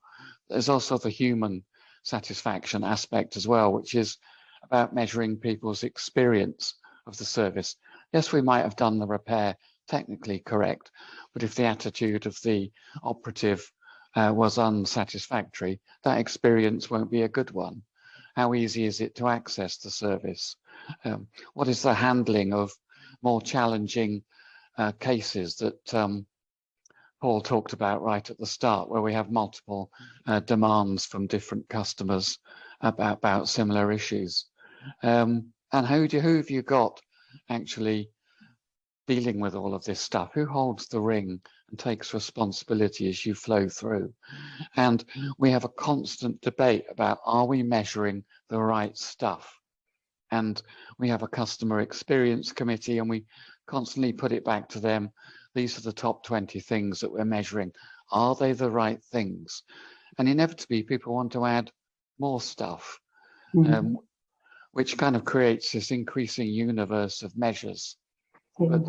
There's also the human satisfaction aspect as well, which is about measuring people's experience of the service. Yes, we might have done the repair technically correct, but if the attitude of the operative was unsatisfactory, that experience won't be a good one. How easy is it to access the service? What is the handling of more challenging cases that Paul talked about right at the start, where we have multiple demands from different customers about similar issues? And who have you got actually dealing with all of this stuff? Who holds the ring and takes responsibility as you flow through? And we have a constant debate about, are we measuring the right stuff? And we have a customer experience committee, and we constantly put it back to them. These are the top 20 things that we're measuring. Are they the right things? And inevitably people want to add more stuff, which kind of creates this increasing universe of measures. But,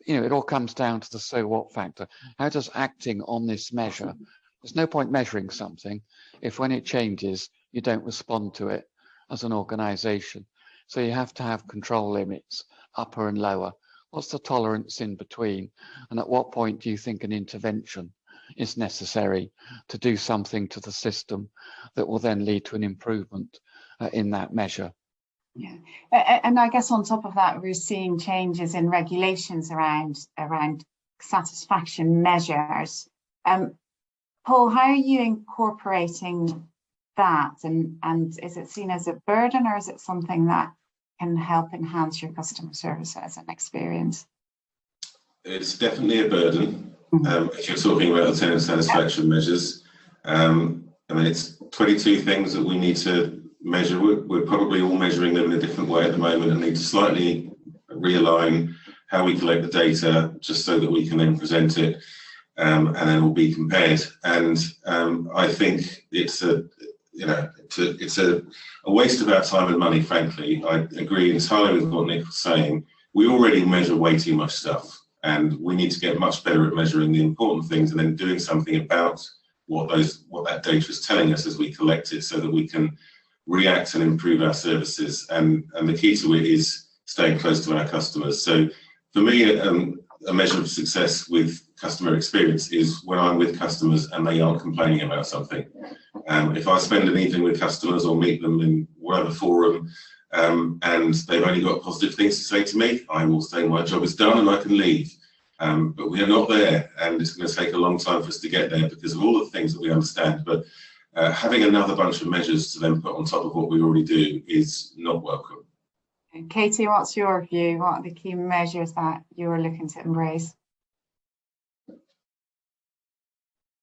you know, it all comes down to the so what factor. How does acting on this measure? There's no point measuring something if when it changes, you don't respond to it as an organization. So you have to have control limits, upper and lower. What's the tolerance in between? And at what point do you think an intervention is necessary to do something to the system that will then lead to an improvement in that measure? Yeah, and I guess on top of that, we're seeing changes in regulations around satisfaction measures. Paul, how are you incorporating that, and is it seen as a burden, or is it something that can help enhance your customer services and experience? It's definitely a burden. If you're talking about the tenant satisfaction measures, I mean, it's 22 things that we need to measure. We're probably all measuring them in a different way at the moment and need to slightly realign how we collect the data just so that we can then present it, and then it will be compared. And I think it's a waste of our time and money, frankly. I agree entirely with what Nick was saying. We already measure way too much stuff, and we need to get much better at measuring the important things and then doing something about what that data is telling us as we collect it, so that we can react and improve our services. And the key to it is staying close to our customers. So for me, a measure of success with customer experience is when I'm with customers and they aren't complaining about something. If I spend an evening with customers or meet them in whatever forum, and they've only got positive things to say to me, I will say my job is done and I can leave. But we are not there, and it's going to take a long time for us to get there because of all the things that we understand. But having another bunch of measures to then put on top of what we already do is not welcome. And Katie, what's your view? What are the key measures that you're looking to embrace?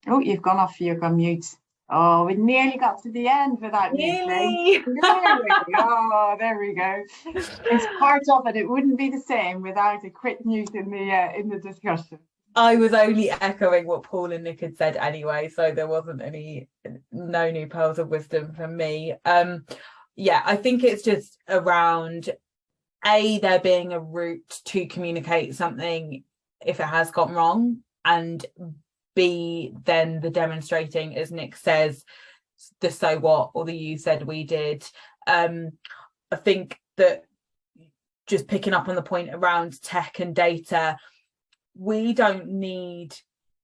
Oh, you've gone off, you've gone mute. Oh, we nearly got to the end without Nearly. There we go. It's part of it. It wouldn't be the same without a quick mute in the discussion. I was only echoing what Paul and Nick had said anyway, so there wasn't no new pearls of wisdom from me. Yeah, I think it's just around there being a route to communicate something if it has gone wrong, and B, then the demonstrating, as Nick says, the so what, or the you said we did. I think that just picking up on the point around tech and data, we don't need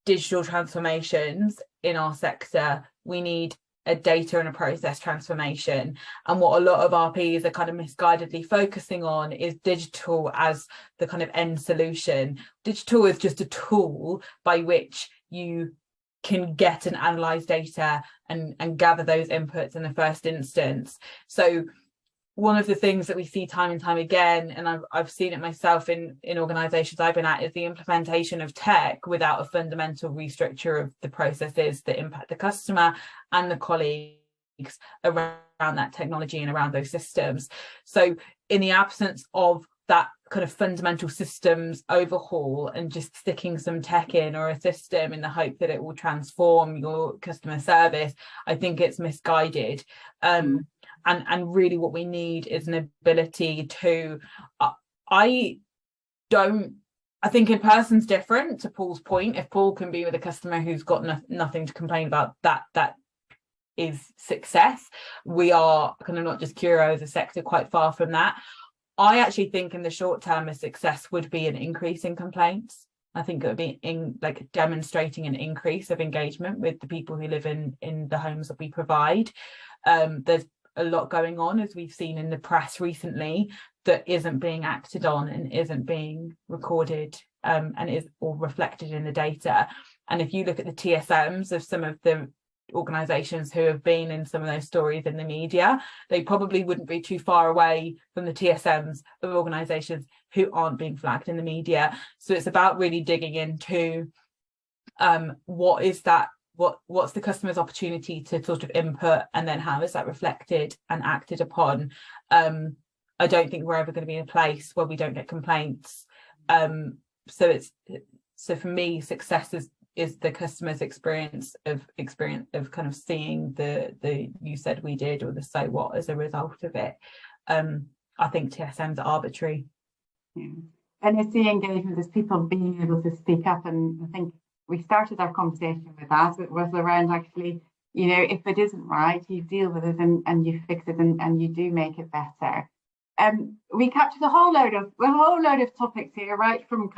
digital transformations in our sector. We need a data and a process transformation. And what a lot of RPs are kind of misguidedly focusing on is digital as the kind of end solution. Digital is just a tool by which you can get and analyze data and gather those inputs in the first instance. So one of the things that we see time and time again, and I've seen it myself in organizations I've been at, is the implementation of tech without a fundamental restructure of the processes that impact the customer and the colleagues around that technology and around those systems. So in the absence of that kind of fundamental systems overhaul and just sticking some tech in or a system in the hope that it will transform your customer service, I think it's misguided. And really what we need is an ability to, I think in person's different, to Paul's point. If Paul can be with a customer who's got nothing to complain about, that is success. We are kind of not just Curo as a sector, quite far from that. I actually think in the short term a success would be an increase in complaints. I think it would be demonstrating an increase of engagement with the people who live in the homes that we provide. There's a lot going on, as we've seen in the press recently, that isn't being acted on and isn't being recorded and is all reflected in the data. And if you look at the TSMs of some of the organisations who have been in some of those stories in the media, they probably wouldn't be too far away from the TSMs of organisations who aren't being flagged in the media. So it's about really digging into what's the customer's opportunity to sort of input, and then how is that reflected and acted upon. I don't think we're ever going to be in a place where we don't get complaints. So for me, success is the customer's experience of kind of seeing the you said we did or the so what as a result of it. I think TSMs are arbitrary. Yeah. And it's the engagement, there's people being able to speak up, and I think we started our conversation with that. It was around actually, if it isn't right, you deal with it and you fix it and you do make it better. We captured a whole load of topics here, right from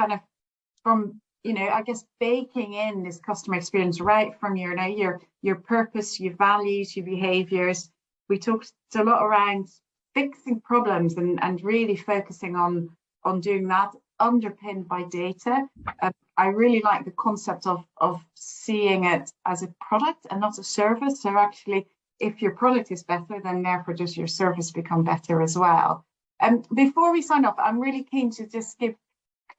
I guess baking in this customer experience right from your purpose, your values, your behaviours. We talked a lot around fixing problems and really focusing on doing that, underpinned by data. I really like the concept of seeing it as a product and not a service. So actually, if your product is better, then therefore does your service become better as well. Before we sign off, I'm really keen to just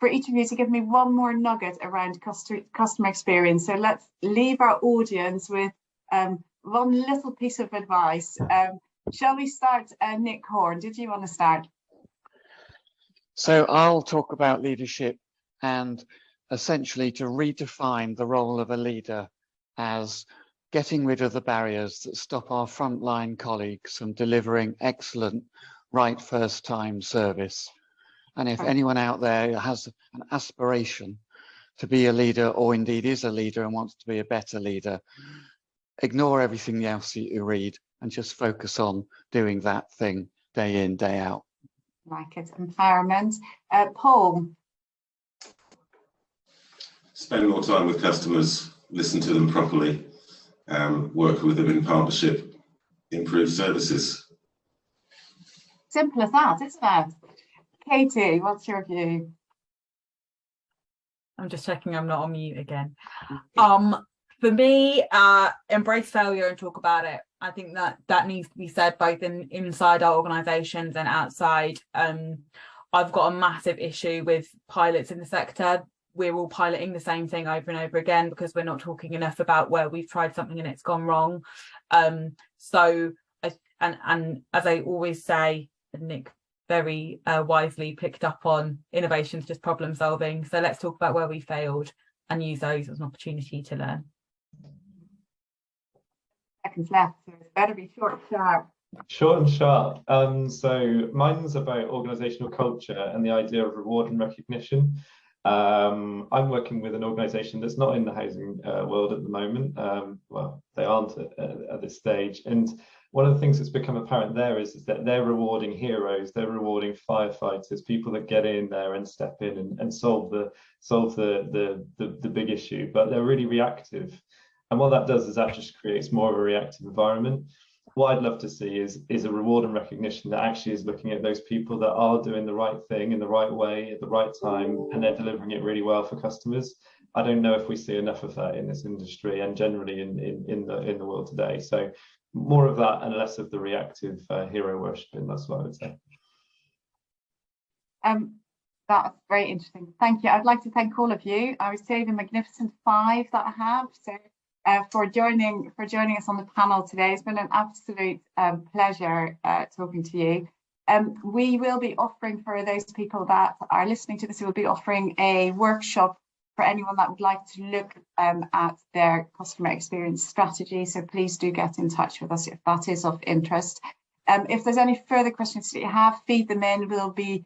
for each of you to give me one more nugget around customer experience. So let's leave our audience with one little piece of advice. Shall we start, Nick Horne? Did you want to start? So I'll talk about leadership, and essentially to redefine the role of a leader as getting rid of the barriers that stop our frontline colleagues from delivering excellent right first time service. And if anyone out there has an aspiration to be a leader, or indeed is a leader and wants to be a better leader, ignore everything else that you read and just focus on doing that thing day in, day out. Like it, empowerment. Paul? Spend more time with customers, listen to them properly, work with them in partnership, improve services. Simple as that, isn't it? Katie, what's your view? I'm just checking I'm not on mute again. For me, embrace failure and talk about it. I think that needs to be said both inside our organisations and outside. I've got a massive issue with pilots in the sector. We're all piloting the same thing over and over again because we're not talking enough about where we've tried something and it's gone wrong. So as I always say, Nick very wisely picked up on, innovation's just problem solving. So let's talk about where we failed and use those as an opportunity to learn. Seconds left, so it's better be short and sharp. Short and sharp. So mine's about organisational culture and the idea of reward and recognition. I'm working with an organisation that's not in the housing world at the moment. Well, they aren't at this stage. And one of the things that's become apparent there is that they're rewarding heroes, they're rewarding firefighters, people that get in there and step in and solve the big issue, but they're really reactive. And what that does is that just creates more of a reactive environment. What I'd love to see is a reward and recognition that actually is looking at those people that are doing the right thing in the right way at the right time, and they're delivering it really well for customers. I don't know if we see enough of that in this industry and generally in the world today. So more of that and less of the reactive hero worshipping. That's what I would say. That's very interesting. Thank you. I'd like to thank all of you. I would say the magnificent five that I have. So for joining us on the panel today. It's been an absolute pleasure talking to you. We will be offering, for those people that are listening to this, we will be offering a workshop for anyone that would like to look at their customer experience strategy. So please do get in touch with us if that is of interest. If there's any further questions that you have, feed them in. We'll be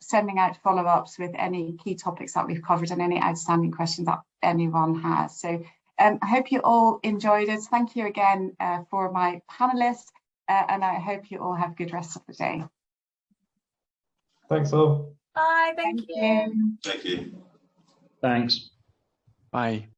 sending out follow-ups with any key topics that we've covered and any outstanding questions that anyone has. So I hope you all enjoyed it. Thank you again for my panelists, and I hope you all have a good rest of the day. Thanks all. Bye. Thank you. Thank you. Thanks. Bye.